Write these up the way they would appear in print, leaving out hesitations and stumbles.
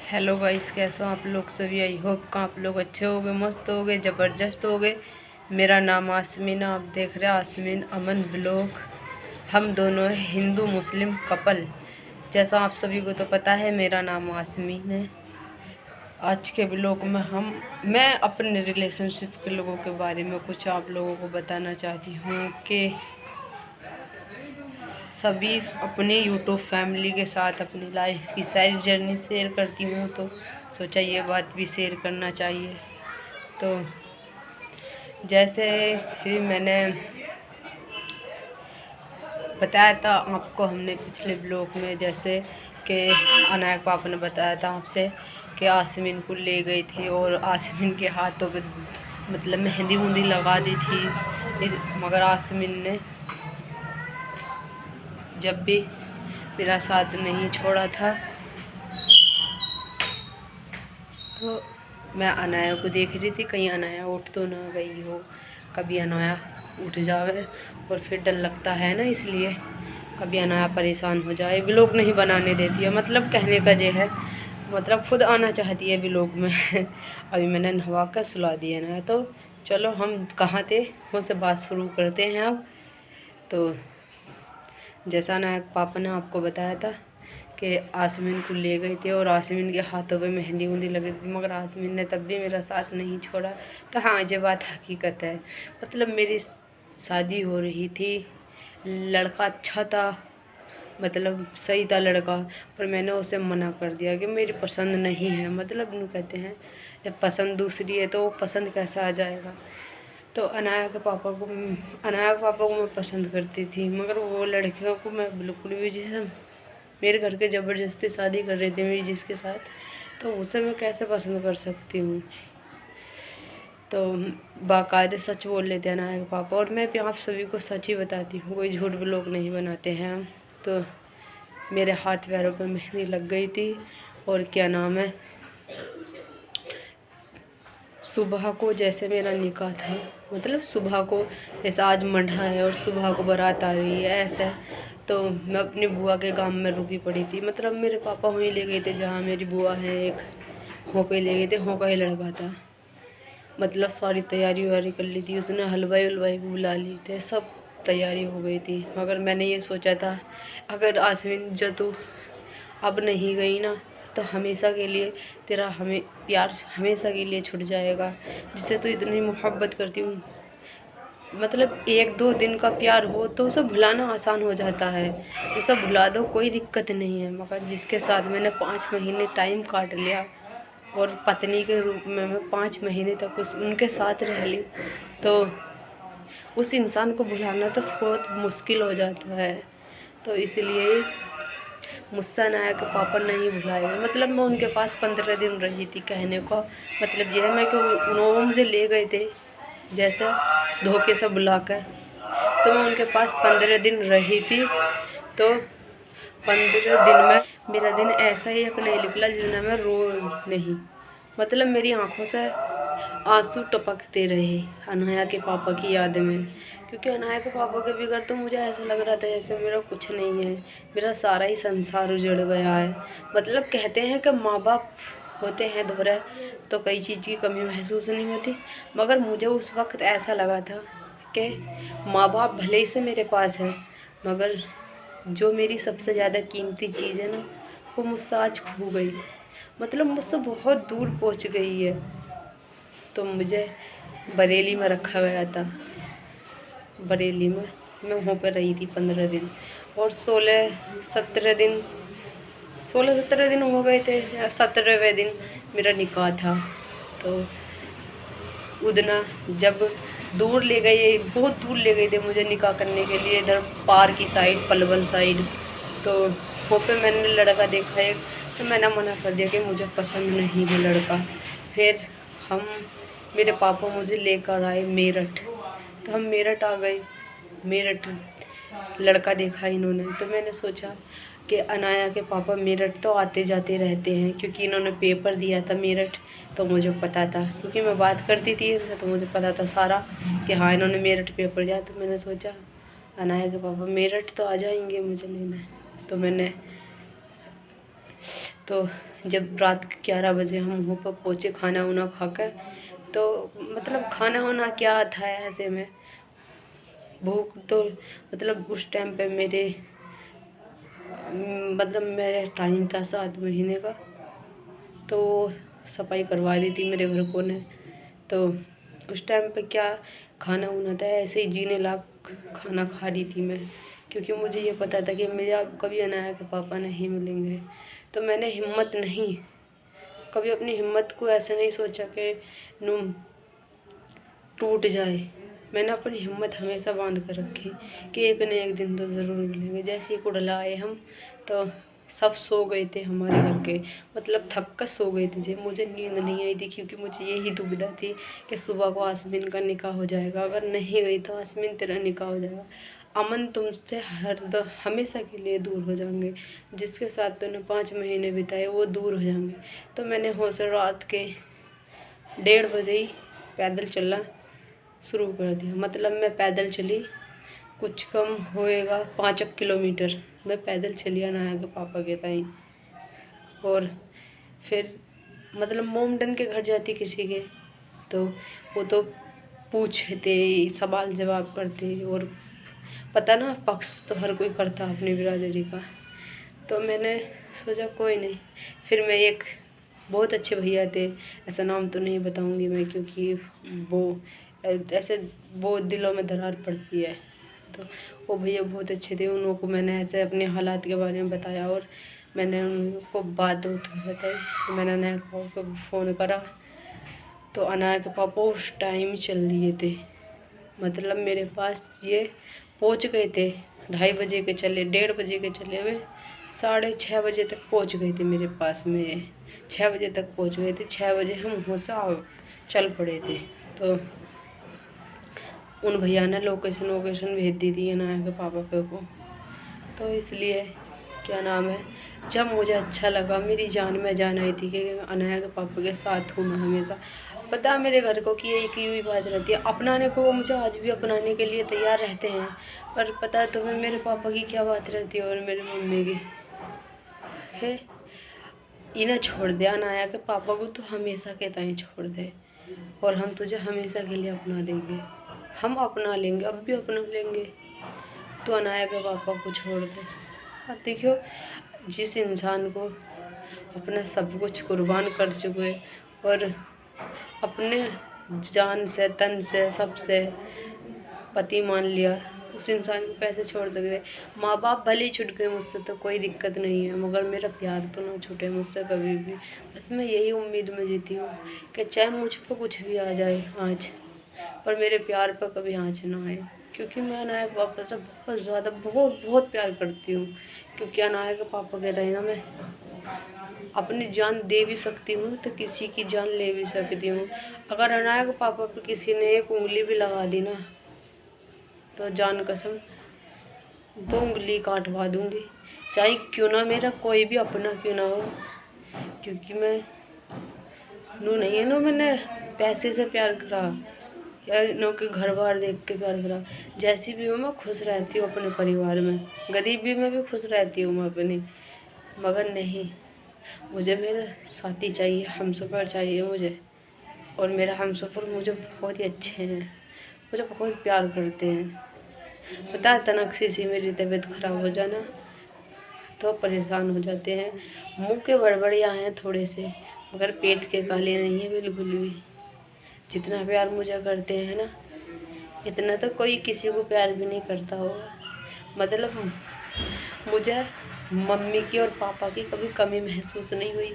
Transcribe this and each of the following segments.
Hello guys, कैसे हो आप लोग सभी। आई होप का आप लोग अच्छे होगे, मस्त होगे, ज़बरदस्त होगे। मेरा नाम आसमीन, आप देख रहे हैं आसमीन अमन ब्लॉग। हम दोनों हैं हिंदू मुस्लिम कपल। जैसा आप सभी को तो पता है, मेरा नाम आसमीन है। आज के ब्लॉग में मैं अपने रिलेशनशिप के लोगों के बारे में कुछ आप लोगों को बताना चाहती हूँ कि सभी अपनी यूट्यूब फैमिली के साथ अपनी लाइफ की सारी जर्नी शेयर करती हूँ, तो सोचा ये बात भी शेयर करना चाहिए। तो जैसे ही मैंने बताया था आपको, हमने पिछले ब्लॉग में, जैसे कि अनायक पापा ने बताया था आपसे कि आसमीन को ले गई थी और आसमीन के हाथों पे मतलब मेहंदी वूंदी लगा दी थी, मगर आसमीन ने जब भी मेरा साथ नहीं छोड़ा था। तो मैं अनाया को देख रही थी, कहीं अनाया उठ तो ना गई हो। कभी अनाया उठ जावे और फिर डर लगता है ना, इसलिए कभी अनाया परेशान हो जाए। व्लॉग नहीं बनाने देती है, मतलब कहने का ये है, मतलब खुद आना चाहती है व्लॉग में। अभी मैंने नहवा कर सुला दिया ना, तो चलो हम कहाँ थे उनसे बात शुरू करते हैं अब। तो जैसा ना पापा ने आपको बताया था कि आसमीन को ले गई थी और आसमीन के हाथों पे मेहंदी वूंदी लगी थी, मगर आसमीन ने तब भी मेरा साथ नहीं छोड़ा। तो हाँ, ये बात हकीकत है। मतलब मेरी शादी हो रही थी, लड़का अच्छा था, मतलब सही था लड़का, पर मैंने उसे मना कर दिया कि मेरी पसंद नहीं है। मतलब यूँ कहते हैं, जब पसंद दूसरी है तो वो पसंद कैसा आ जाएगा। तो अनाया के पापा को मैं पसंद करती थी, मगर वो लड़कियों को मैं बिल्कुल भी, जैसे मेरे घर के ज़बरदस्ती शादी कर रहे थे मेरी जिसके साथ, तो उसे मैं कैसे पसंद कर सकती हूँ। तो बाकायदे सच बोल लेते हैं अनाया के पापा, और मैं भी आप सभी को सच ही बताती हूँ, कोई झूठ व्लॉग नहीं बनाते हैं। तो मेरे हाथ पैरों पर मेहंदी लग गई थी, और क्या नाम है, सुबह को जैसे मेरा निकाह था, मतलब सुबह को, जैसे आज मंडा है और सुबह को बारात आ रही है ऐसा। तो मैं अपनी बुआ के गांव में रुकी पड़ी थी, मतलब मेरे पापा वहीं ले गए थे जहाँ मेरी बुआ है एक, वहाँ पे ले गए थे। वहाँ का ही लड़का था, मतलब सारी तैयारी वारी कर ली थी उसने, हलवाई वलवाई भी बुला लिए थे, सब तैयारी हो गई थी। मगर मैंने ये सोचा था, अगर आसमीन जो तू अब नहीं गई ना, तो हमेशा के लिए तेरा हमें प्यार हमेशा के लिए छूट जाएगा, जिससे तू इतनी मोहब्बत करती हूँ। मतलब 1-2 दिन का प्यार हो तो उसे भुलाना आसान हो जाता है, उसे भुला दो, कोई दिक्कत नहीं है। मगर जिसके साथ मैंने 5 महीने टाइम काट लिया और पत्नी के रूप में मैं 5 महीने तक उनके साथ रह ली, तो उस इंसान को भुलाना तो बहुत मुश्किल हो जाता है। तो इसलिए मुझसे अनाया के पापा नहीं भुलाए। मतलब मैं उनके पास 15 दिन रही थी, कहने को मतलब यह है मैं कि उन्होंने मुझे ले गए थे जैसे धोखे से बुलाकर, तो मैं उनके पास 15 दिन रही थी। तो 15 दिन में मेरा दिन ऐसा ही एक नहीं निकला जिसमें मैं रो नहीं, मतलब मेरी आंखों से आंसू टपकते रहे अनाया के पापा की याद में। क्योंकि अनाया के पापा के बगैर तो मुझे ऐसा लग रहा था जैसे मेरा कुछ नहीं है, मेरा सारा ही संसार उजड़ गया है। मतलब कहते हैं कि माँ बाप होते हैं दोहरे तो कई चीज़ की कमी महसूस नहीं होती, मगर मुझे उस वक्त ऐसा लगा था कि माँ बाप भले ही से मेरे पास हैं, मगर जो मेरी सबसे ज़्यादा कीमती चीज़ है ना, वो मुझसे आज खो गई, मतलब मुझसे बहुत दूर पहुंच गई है। तो मुझे बरेली में रखा गया था, बरेली में मैं वहाँ पर रही थी 15 दिन, और 16-17 दिन हो गए थे, या 17वें दिन मेरा निकाह था। तो उदना जब दूर ले गए, बहुत दूर ले गए थे मुझे निकाह करने के लिए, इधर पार की साइड, पलवल साइड। तो वहाँ पे मैंने लड़का देखा एक, तो मैंने मना कर दिया कि मुझे पसंद नहीं है लड़का। फिर हम मेरे पापा मुझे लेकर आए मेरठ, तो हम मेरठ आ गए। मेरठ लड़का देखा इन्होंने, तो मैंने सोचा कि अनाया के पापा मेरठ तो आते जाते रहते हैं, क्योंकि इन्होंने पेपर दिया था मेरठ, तो मुझे पता था, क्योंकि मैं बात करती थी इनसे, तो मुझे पता था सारा कि हाँ इन्होंने मेरठ पेपर दिया। तो मैंने सोचा अनाया के पापा मेरठ तो आ जाएंगे मुझे लेने। तो मैंने तो जब रात के 11 बजे हम मुँह पर पहुँचे खाना वाना खा कर, तो मतलब खाना वाना क्या था ऐसे में, भूख तो मतलब उस टाइम पे मेरे मतलब मेरा टाइम था 7 महीने का। तो सफाई करवा दी थी मेरे घर को ने। तो उस टाइम पे क्या खाना वाना था, ऐसे ही जीने लायक खाना खा रही थी मैं, क्योंकि मुझे ये पता था कि मेरा कभी अनाया के पापा नहीं मिलेंगे। तो मैंने हिम्मत नहीं, कभी अपनी हिम्मत को ऐसे नहीं सोचा कि नू टूट जाए। मैंने अपनी हिम्मत हमेशा बांध कर रखी कि एक न एक दिन तो ज़रूर मिलेंगे। जैसे ही कुड़ला आए हम, तो सब सो गए थे हमारे घर के, मतलब थक कर सो गए थे जी। मुझे नींद नहीं आई थी, क्योंकि मुझे यही दुविधा थी कि सुबह को आसमीन का निकाह हो जाएगा, अगर नहीं गई तो आसमीन तेरा निकाह हो जाएगा, अमन तुमसे हमेशा के लिए दूर हो जाएंगे, जिसके साथ तूने 5 महीने बिताए वो दूर हो जाएंगे। तो मैंने हौसला रात के 1:30 बजे ही पैदल चलना शुरू कर दिया। मतलब मैं पैदल चली, कुछ कम होएगा 5 किलोमीटर मैं पैदल चली अनाया के पापा के ताई। और फिर मतलब मोमडन के घर जाती किसी के, तो वो तो पूछते, सवाल जवाब करते, और पता ना पक्ष तो हर कोई करता अपनी बिरादरी का। तो मैंने सोचा कोई नहीं। फिर मैं एक बहुत अच्छे भैया थे, ऐसा नाम तो नहीं बताऊंगी मैं, क्योंकि वो ऐसे वो दिलों में दरार पड़ती है। तो वो भैया बहुत अच्छे थे, उन लोगों को मैंने ऐसे अपने हालात के बारे में बताया, और मैंने उनको बात बताई। तो मैंने अनाया के पापा को फ़ोन करा, तो अनाया के पापा उस टाइम चल दिए थे। मतलब मेरे पास ये पहुंच गए थे 2:30 बजे के चले, 1:30 बजे के चले हुए 6:30 बजे तक पहुंच गए थे मेरे पास में। 6 बजे तक पहुंच गए थे, 6 बजे हम वहाँ से चल पड़े थे। तो उन भैया ने लोकेशन भेज दी थी अनाया के पापा पे को। तो इसलिए क्या नाम है, जब मुझे अच्छा लगा, मेरी जान में जान आई थी कि अनाया के पापा के साथ हूँ मैं हमेशा। पता है मेरे घर को कि एक ही बात रहती है, अपनाने को वो मुझे आज भी अपनाने के लिए तैयार रहते हैं, पर पता है तुम्हें मेरे पापा की क्या बात रहती है और मेरी मम्मी की है, इन्हें छोड़ दे, अनाया के पापा को तो हमेशा के ताई छोड़ दे, और हम तुझे हमेशा के लिए अपना देंगे, हम अपना लेंगे, अब भी अपना लेंगे, तो अनाया के पापा को छोड़ दे। अब देखियो, जिस इंसान को अपना सब कुछ कुर्बान कर चुके और अपने जान से तन से सबसे पति मान लिया, उस इंसान को कैसे छोड़ सकते। माँ बाप भले ही छूट गए मुझसे तो कोई दिक्कत नहीं है, मगर मेरा प्यार तो ना छूटे मुझसे कभी भी। बस मैं यही उम्मीद में जीती हूँ कि चाहे मुझ पर कुछ भी आ जाए आँच, पर मेरे प्यार पर कभी आँच ना आए, क्योंकि मैं अनाया के पापा से बहुत ज़्यादा बहुत प्यार करती हूँ। क्योंकि अनाया के पापा कहता है ना, मैं अपनी जान दे भी सकती हूँ तो किसी की जान ले भी सकती हूँ। अगर अनाया के पापा पे किसी ने एक उंगली भी लगा दी ना, तो जान कसम 2 उंगली काटवा दूँगी, चाहे क्यों ना मेरा कोई भी अपना क्यों ना हो। क्योंकि मैं नू नहीं है, नो मैंने पैसे से प्यार करा या नो के घर बार देख के प्यार करा। जैसी भी हूँ मैं खुश रहती हूँ अपने परिवार में, गरीबी में भी खुश रहती हूँ मैं अपनी, मगर नहीं, मुझे मेरा साथी चाहिए, हमसफ़र चाहिए मुझे। और मेरा हमसफ़र मुझे बहुत ही अच्छे हैं, मुझे बहुत प्यार करते हैं। पता है अचानक से मेरी तबीयत ख़राब हो जाना तो परेशान हो जाते हैं। मुंह के बड़बड़ियाँ हैं थोड़े से, मगर पेट के काले नहीं है बिल्कुल भी। जितना प्यार मुझे करते हैं ना, इतना तो कोई किसी को प्यार भी नहीं करता होगा। मतलब मुझे मम्मी की और पापा की कभी कमी महसूस नहीं हुई।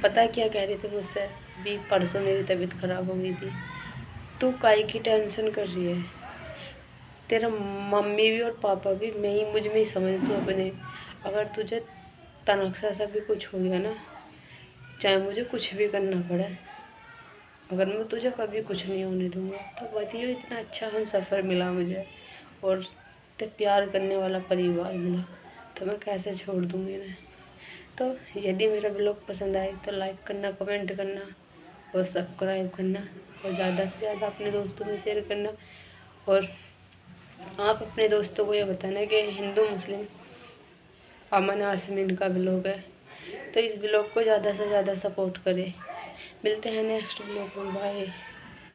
पता है क्या कह रहे थे मुझसे, भी परसों मेरी तबीयत ख़राब हो गई थी, तू काहे की टेंशन कर रही है, तेरा मम्मी भी और पापा भी मैं ही मुझ में ही समझती हूँ अपने। अगर तुझे तनख्ता सा भी कुछ हो गया ना, चाहे मुझे कुछ भी करना पड़े, अगर मैं तुझे कभी कुछ नहीं होने दूँगा। तो बताइए, इतना अच्छा हम सफ़र मिला मुझे और इतने प्यार करने वाला परिवार मिला, तो मैं कैसे छोड़ दूँगी ना। तो यदि मेरा ब्लॉग पसंद आए तो लाइक करना, कमेंट करना और सब्सक्राइब करना, और ज़्यादा से ज़्यादा अपने दोस्तों में शेयर करना। और आप अपने दोस्तों को ये बताना कि हिंदू मुस्लिम अमन आसमीन का ब्लॉग है, तो इस ब्लॉग को ज़्यादा से ज़्यादा सपोर्ट करें। मिलते हैं नेक्स्ट ब्लॉग में, बाय।